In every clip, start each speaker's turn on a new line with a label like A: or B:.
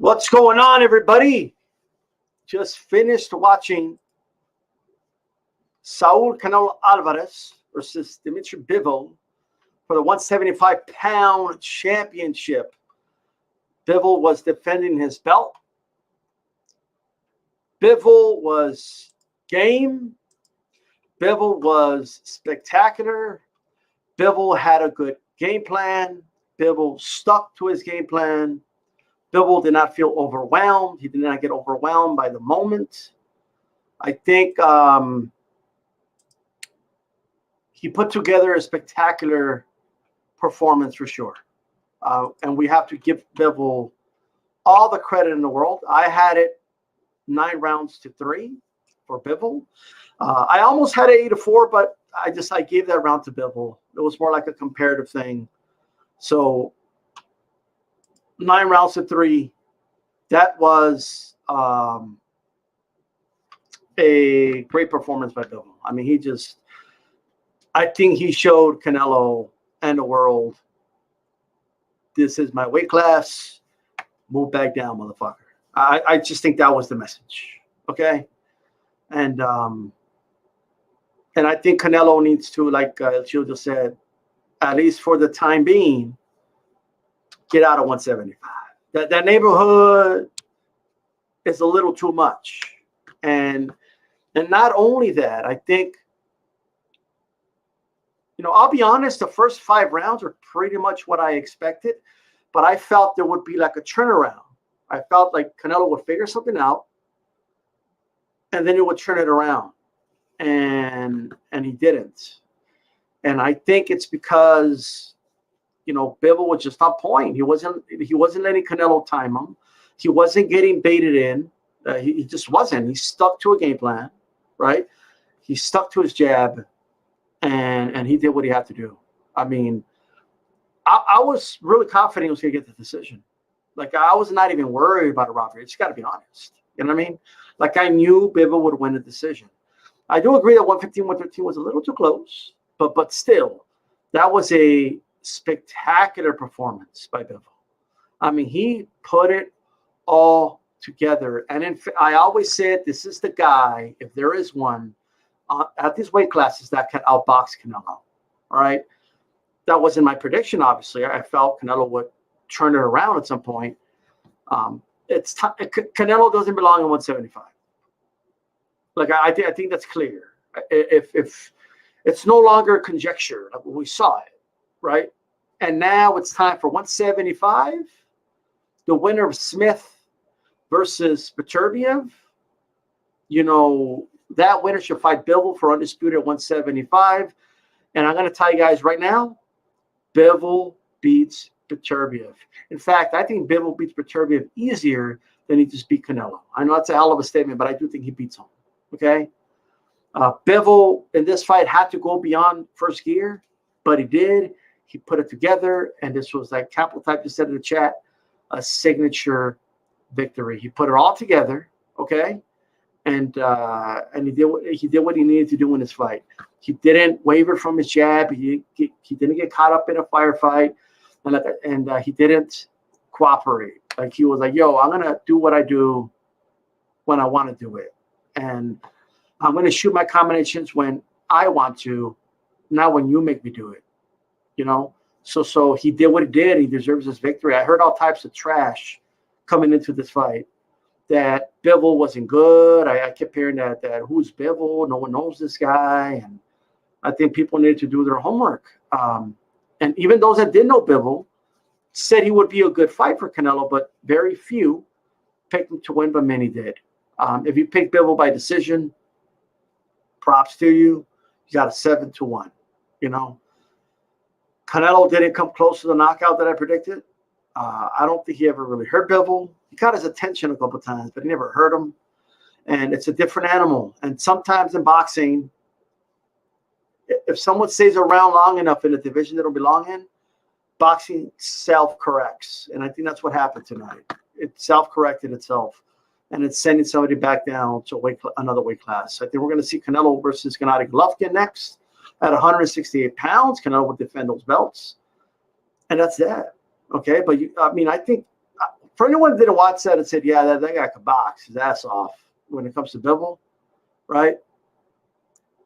A: What's going on, everybody? Just finished watching Saul Canelo Alvarez versus Dimitri Bivol for the 175-pound championship. Bivol was defending his belt. Bivol was game. Bivol was spectacular. Bivol had a good game plan. Bivol stuck to his game plan. Bivol did not feel overwhelmed. He did not get overwhelmed by the moment. I think he put together a spectacular performance for sure. And we have to give Bivol all the credit in the world. I had it 9-3 for Bivol. I almost had it 8-4, but I gave that round to Bivol. It was more like a comparative thing. So 9-3. That was a great performance by Bivol. I mean, I think he showed Canelo and the world, this is my weight class. Move back down, motherfucker. I just think that was the message. Okay. And I think Canelo needs to, like Gil just said, at least for the time being, get out of 175. That neighborhood is a little too much. And not only that, I think, I'll be honest, the first 5 rounds are pretty much what I expected, but I felt there would be like a turnaround. I felt like Canelo would figure something out, and then it would turn it around. And he didn't. And I think it's because Bivol was just on point. He wasn't letting Canelo time him. He wasn't getting baited in. He just wasn't. He stuck to a game plan, right? He stuck to his jab, and he did what he had to do. I mean, I was really confident he was going to get the decision. Like, I was not even worried about a robbery. I just got to be honest. You know what I mean? Like, I knew Bivol would win the decision. I do agree that 115, 113 was a little too close, but still, that was a spectacular performance by Bivol. I mean, he put it all together. And I always said, this is the guy, if there is one, at these weight classes that can outbox Canelo. All right. That wasn't my prediction, obviously. I felt Canelo would turn it around at some point. Canelo doesn't belong in 175. Like, I think that's clear. If it's no longer conjecture, like we saw it, right? And now it's time for 175. The winner of Smith versus Beterbiev. That winner should fight Bivol for undisputed 175. And I'm going to tell you guys right now, Bivol beats Beterbiev. In fact, I think Bivol beats Beterbiev easier than he just beat Canelo. I know that's a hell of a statement, but I do think he beats him. Okay? Bivol in this fight had to go beyond first gear, but he did. He put it together, and this was, like Capital Type just said in the chat, a signature victory. He put it all together, okay? And he did what he needed to do in this fight. He didn't waver from his jab. He didn't get caught up in a firefight, and he didn't cooperate. Like, he was like, yo, I'm gonna do what I do when I want to do it, and I'm gonna shoot my combinations when I want to, not when you make me do it. So he did what he did. He deserves this victory. I heard all types of trash coming into this fight, that Bivol wasn't good. I kept hearing that who's Bivol? No one knows this guy. And I think people needed to do their homework. And even those that did know Bivol said he would be a good fight for Canelo, but very few picked him to win, but many did. If you pick Bivol by decision, props to you. You got a 7-1. Canelo didn't come close to the knockout that I predicted. I don't think he ever really hurt Bivol. He got his attention a couple of times, but he never hurt him. And it's a different animal. And sometimes in boxing, if someone stays around long enough in a division they don't belong in, boxing self-corrects. And I think that's what happened tonight. It self-corrected itself. And it's sending somebody back down to another weight class. I think we're going to see Canelo versus Gennady Golovkin next at 168 pounds. Canelo will defend those belts. And that's that. Okay. But I think for anyone that didn't watch that and said, yeah, that guy could box his ass off when it comes to Bivol, right?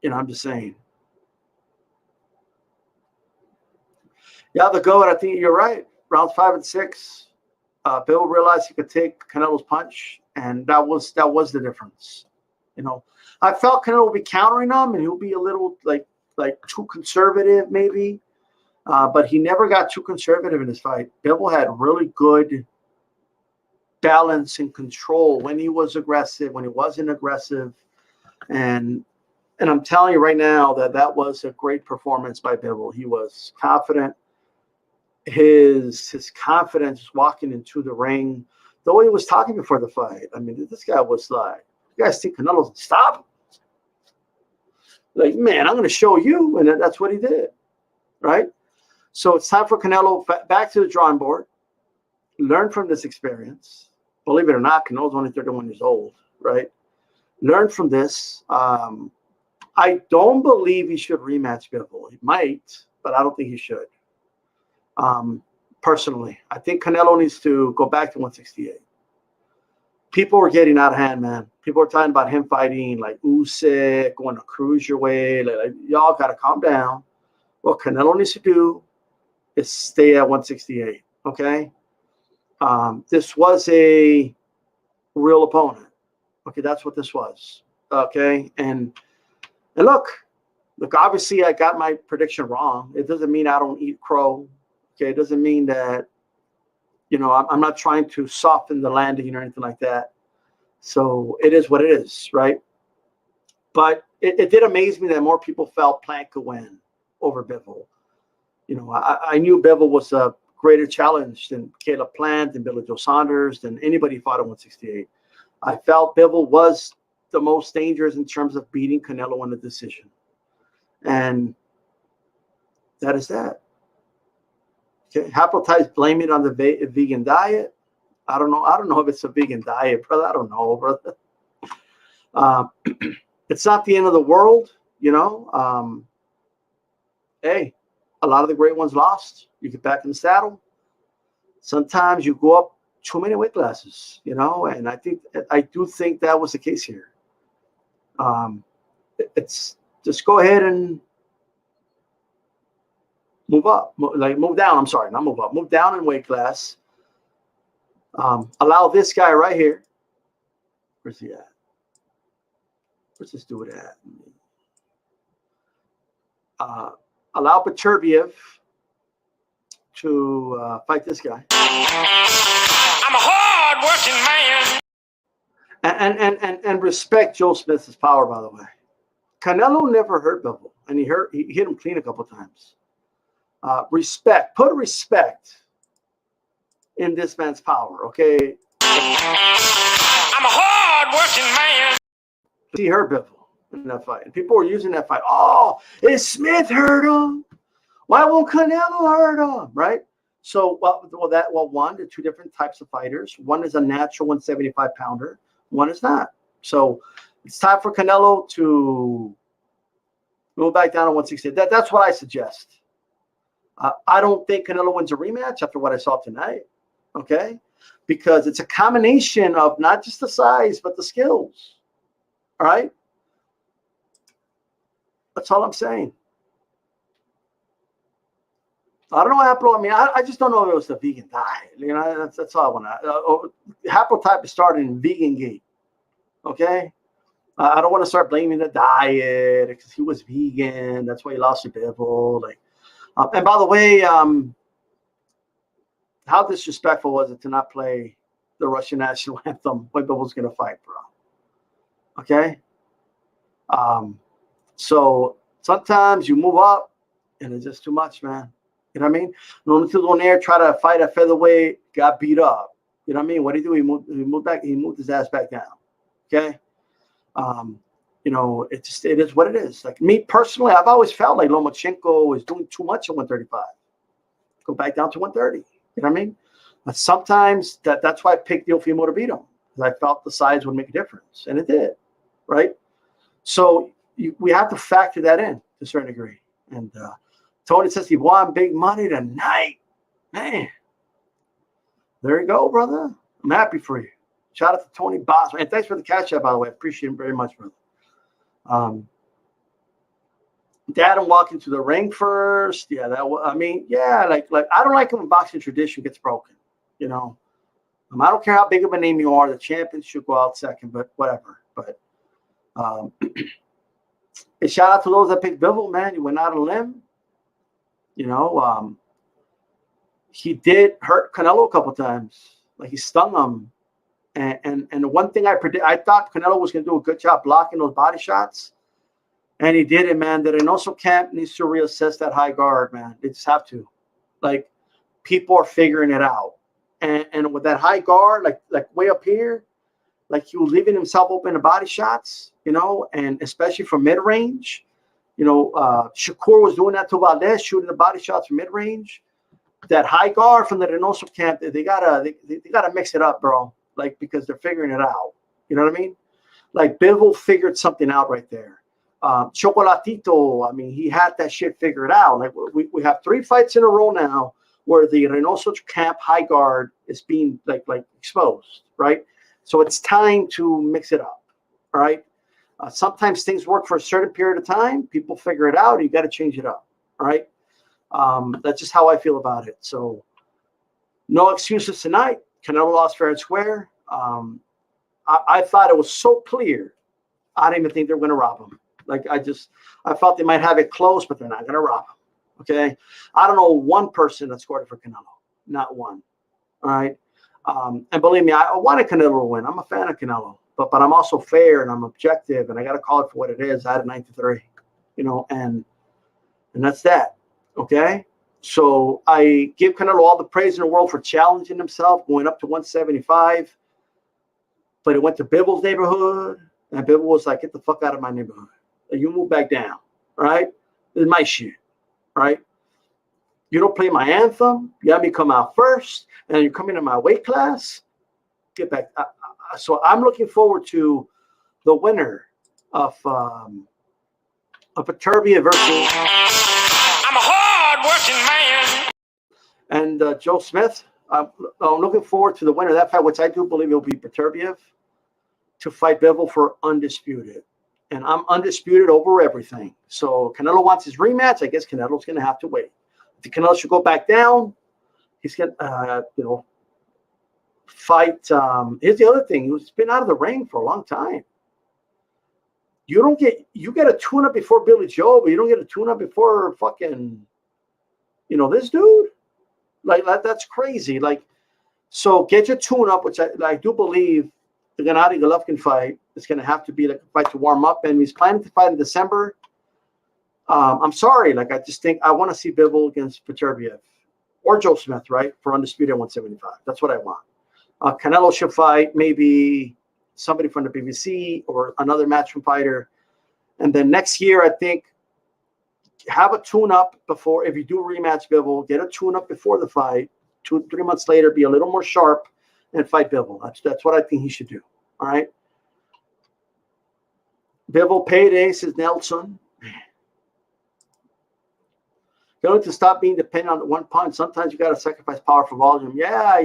A: I'm just saying. Yeah, the GOAT, I think you're right. Rounds 5 and 6, Bivol realized he could take Canelo's punch, and that was the difference. I felt Canelo would be countering him, and he'll be a little like too conservative, maybe. But he never got too conservative in his fight. Bivol had really good balance and control when he was aggressive, when he wasn't aggressive, and I'm telling you right now that was a great performance by Bivol. He was confident. His confidence walking into the ring, the way he was talking before the fight. I mean, this guy was like, "You guys think Canelo's gonna stop? Like, man, I'm going to show you," and that's what he did, right? So it's time for Canelo back to the drawing board, learn from this experience. Believe it or not, Canelo's only 31 years old, right? Learn from this. I don't believe he should rematch Bivol. He might, but I don't think he should. Personally, I think Canelo needs to go back to 168. People were getting out of hand, man. People were talking about him fighting like Usyk, going to cruiserweight. Like, y'all got to calm down. What Canelo needs to do is stay at 168, okay? This was a real opponent. Okay, that's what this was, okay? And look, obviously I got my prediction wrong. It doesn't mean I don't eat crow, okay? It doesn't mean that, I'm not trying to soften the landing or anything like that. So it is what it is, right? But it did amaze me that more people felt Plant could win over Bivol. I knew Bivol was a greater challenge than Caleb Plant, than Billy Joe Saunders, than anybody fought at 168. I felt Bivol was the most dangerous in terms of beating Canelo in the decision. And that is that. Okay, Haplotypes blame it on the vegan diet. I don't know if it's a vegan diet, brother. I don't know, brother. It's not the end of the world, Hey, a lot of the great ones lost. You get back in the saddle. Sometimes you go up too many weight classes, and I do think that was the case here. It's just go ahead and move up, move down. I'm sorry, not move up. Move down in weight class. Allow this guy right here. Where's he at? Where's this dude at? Allow Beterbiev to fight this guy.
B: I'm a hard-working
A: man. And respect Joe Smith's power, by the way. Canelo never hurt Bivol, and he hit him clean a couple times. Put respect in this man's power, okay?
B: I'm a hard-working man.
A: He hurt Bivol in that fight, and people were using that fight. Oh, is Smith hurt him? Why won't Canelo hurt him? Right? So, one, they're two different types of fighters. One is a natural 175-pounder. One is not. So it's time for Canelo to move back down to 168. That's what I suggest. I don't think Canelo wins a rematch after what I saw tonight, okay? Because it's a combination of not just the size, but the skills, all right? That's all I'm saying. I don't know Haplo. I mean, I just don't know if it was the vegan diet. That's all I want to. Haplotype is starting in vegan gate, okay? I don't want to start blaming the diet because he was vegan. That's why he lost to Bivol. And by the way, how disrespectful was it to not play the Russian national anthem when Bivol's going to fight, bro? Okay? So sometimes you move up and it's just too much, man. You know what I mean? Nonito Donaire tried to fight at featherweight, got beat up. You know what I mean? What did he do? He moved back. He moved his ass back down. Okay? It is what it is. Like me personally, I've always felt like Lomachenko is doing too much at 135. Go back down to 130. You know what I mean? But sometimes that's why I picked Teofimo to beat him, because I felt the size would make a difference, and it did, right? So we have to factor that in to a certain degree. And Tony says he won big money tonight. Man, there you go, brother. I'm happy for you. Shout out to Tony Boss. And thanks for the cash out, by the way. I appreciate it very much, brother. Dad, I'm walking to the ring first. Yeah, like I don't like it when boxing tradition gets broken. You know, I don't care how big of a name you are. The champion should go out second, but whatever. But and shout out to those that picked Bivol, man. You went out on a limb. You know, he did hurt Canelo a couple times. Like he stung him. And the one thing I thought Canelo was going to do a good job blocking those body shots. And he did it, man. The Reynoso camp needs to reassess that high guard, man. They just have to. Like, people are figuring it out. And with that high guard, like way up here, like he was leaving himself open to body shots, you know, and especially from mid-range. You know, Shakur was doing that to Valdez, shooting the body shots from mid-range. That high guard from the Reynoso camp, they gotta mix it up, bro. Like, because they're figuring it out. You know what I mean? Like, Bivol figured something out right there. Chocolatito, I mean, he had that shit figured out. Like, we have 3 fights in a row now where the Reynoso camp high guard is being like exposed, right? So it's time to mix it up, all right? Sometimes things work for a certain period of time. People figure it out. You got to change it up, all right? That's just how I feel about it. So no excuses tonight. Canelo lost fair and square. I thought it was so clear. I didn't even think they were going to rob him. Like, I felt they might have it close, but they're not going to rob him. Okay. I don't know one person that scored it for Canelo. Not one. All right. And believe me, I wanted Canelo to win. I'm a fan of Canelo, but I'm also fair and I'm objective and I got to call it for what it is. I had a 9-3, you know, and that's that. Okay. So I give Canelo all the praise in the world for challenging himself, going up to 175. But it went to Bivol's neighborhood, and Bivol was like, get the fuck out of my neighborhood. Like, you move back down, right? This is my shit, right? You don't play my anthem. You have me come out first, and you're coming to my weight class. Get back. So I'm looking forward to the winner of Viterbi versus...
B: I'm a hard-working man.
A: And Joe Smith. I'm looking forward to the winner of that fight, which I do believe will be Beterbiev, to fight Bivol for undisputed. And I'm undisputed over everything. So Canelo wants his rematch. I guess Canelo's going to have to wait. If Canelo should go back down, he's going to, fight. Here's the other thing. He's been out of the ring for a long time. You get a tune-up before Billy Joe, but you don't get a tune-up before fucking, this dude. Like, that's crazy. Like, so get your tune-up, which I do believe the Gennady Golovkin fight is going to have to be like a fight to warm up, and he's planning to fight in December. I'm sorry. Like, I just think I want to see Bivol against Beterbiev or Joe Smith, right, for undisputed 175. That's what I want. Canelo should fight maybe somebody from the BBC or another matchroom fighter. And then next year, I think, have a tune-up before, if you do rematch Bivol, get a tune-up before the fight. 2-3 months later, be a little more sharp and fight Bivol. That's what I think he should do. All right. Bivol payday, says Nelson. You don't have to stop being dependent on one punch. Sometimes you got to sacrifice power for volume. Yeah,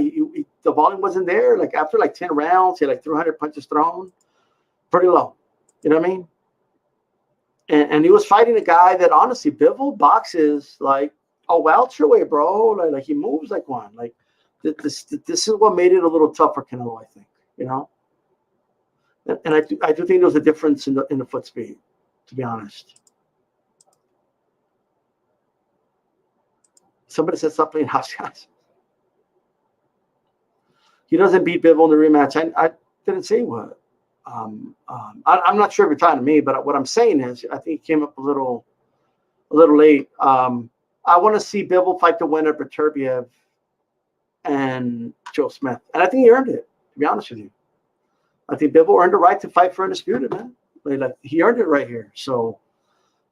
A: the volume wasn't there. Like, after 10 rounds, he had 300 punches thrown. Pretty low. You know what I mean? And he was fighting a guy that, honestly, Bivol boxes like a welterweight, bro. Like he moves like one. Like, this is what made it a little tough for Canelo, I think. And I do think there was a difference in the foot speed, to be honest. Somebody said stop playing house shots. He doesn't beat Bivol in the rematch. I didn't say what. I'm not sure if you're talking to me, but what I'm saying is I think he came up a little late. I want to see Bivol fight the winner, Beterbiev and Joe Smith. And I think he earned it, to be honest with you. I think Bivol earned the right to fight for undisputed, man. Like, he earned it right here. So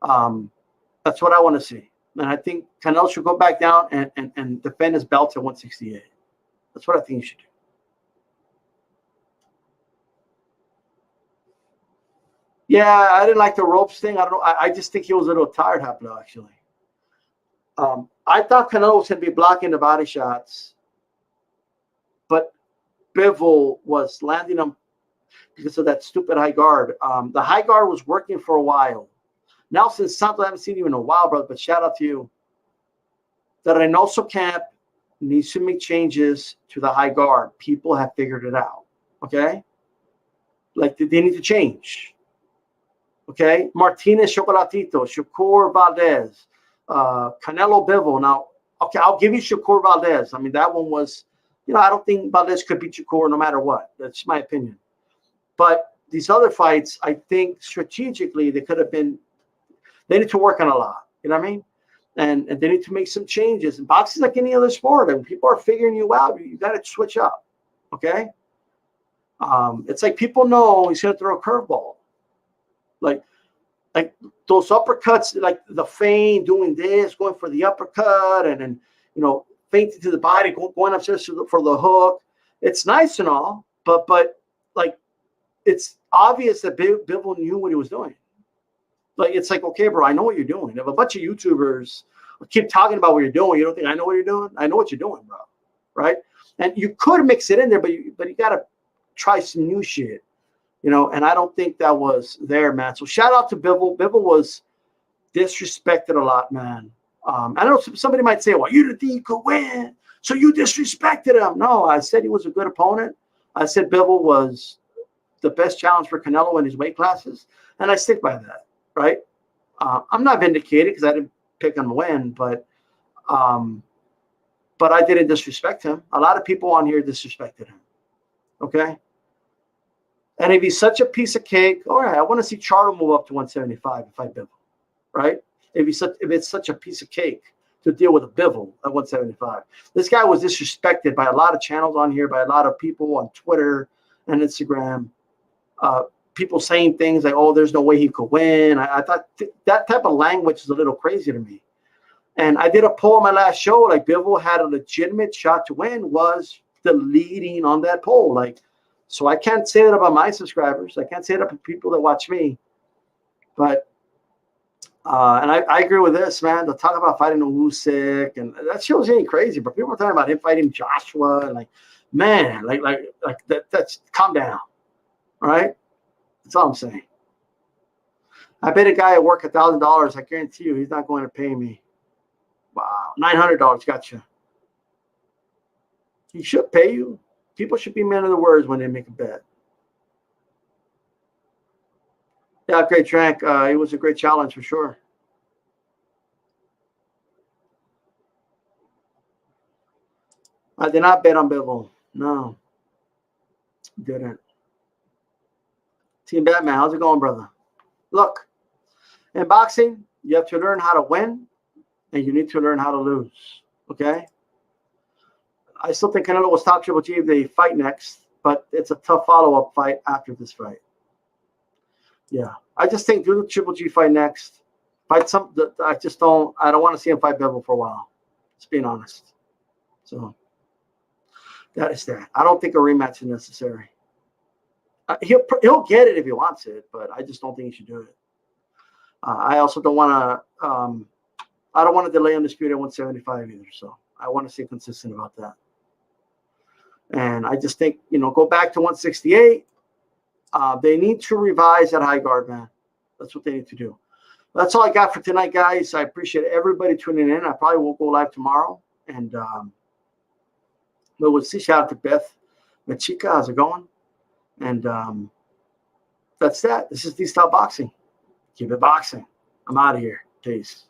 A: that's what I want to see. And I think Canelo should go back down and defend his belt at 168. That's what I think he should do. Yeah, I didn't like the ropes thing. I don't know. I just think he was a little tired, Haplo, actually. I thought Canelo was going to be blocking the body shots. But Bivol was landing him because of that stupid high guard. The high guard was working for a while. Nelson Santos, I haven't seen you in a while, brother, but shout out to you. The Reynoso camp needs to make changes to the high guard. People have figured it out. Okay? Like, they need to change. Okay? Martinez Chocolatito, Shakur Valdez, Canelo Bivol. Now, okay, I'll give you Shakur Valdez. I mean, that one was, I don't think Valdez could beat Shakur no matter what. That's my opinion. But these other fights, I think strategically they could have been, they need to work on a lot. You know what I mean? And they need to make some changes. And boxing is like any other sport. And people are figuring you out. You got to switch up. Okay? It's like people know he's going to throw a curveball. Like those uppercuts, like the feint, doing this, going for the uppercut, and feinting to the body, going upstairs for the hook. It's nice and all, but like it's obvious that Bivol knew what he was doing. Like, it's like, okay, bro, I know what you're doing. If a bunch of YouTubers keep talking about what you're doing, you don't think I know what you're doing? I know what you're doing, bro. Right? And you could mix it in there, but you got to try some new shit. And I don't think that was there, man. So shout out to Bivol. Bivol was disrespected a lot, man. I know somebody might say, well, you didn't think you could win, so you disrespected him. No, I said he was a good opponent. I said Bivol was the best challenge for Canelo in his weight classes, and I stick by that. Right? I'm not vindicated because I didn't pick him to win, but I didn't disrespect him. A lot of people on here disrespected him. Okay? And if he's such a piece of cake, all right, I want to see Charlo move up to 175 and fight Bivol. Right? If it's such a piece of cake to deal with a Bivol at 175. This guy was disrespected by a lot of channels on here, by a lot of people on Twitter and Instagram. People saying things like, oh, there's no way he could win. I thought that type of language is a little crazy to me. And I did a poll on my last show, like Bivol had a legitimate shot to win, was the leading on that poll. Like, so I can't say that about my subscribers. I can't say that about people that watch me. But, and I agree with this, man. To talk about fighting Usyk, and that shows ain't crazy, but people are talking about him fighting Joshua, and like, man, like that's calm down. All right? That's all I'm saying. I bet a guy at work $1,000. I guarantee you he's not going to pay me. Wow. $900 gotcha. He should pay you. People should be men of their words when they make a bet. Yeah, great track. It was a great challenge for sure. I did not bet on Bivol. No. Didn't. Team Batman, how's it going, brother? Look, in boxing, you have to learn how to win, and you need to learn how to lose, okay? I still think Canelo will stop Triple G if they fight next, but it's a tough follow-up fight after this fight. Yeah, I just think do the Triple G fight next. Fight some. I don't want to see him fight Bivol for a while. Just being honest. So that is that. I don't think a rematch is necessary. He'll get it if he wants it, but I just don't think he should do it. I also don't want to. I don't want to delay Undisputed at 175 either. So I want to stay consistent about that. And I just think go back to 168. They need to revise that high guard, man. That's what they need to do. That's all I got for tonight, guys. I appreciate everybody tuning in. I probably won't go live tomorrow, and but we'll see. Shout out to Beth Machika. How's it going? And that's that. This is D-Style Boxing. Keep it boxing. I'm out of here. Peace.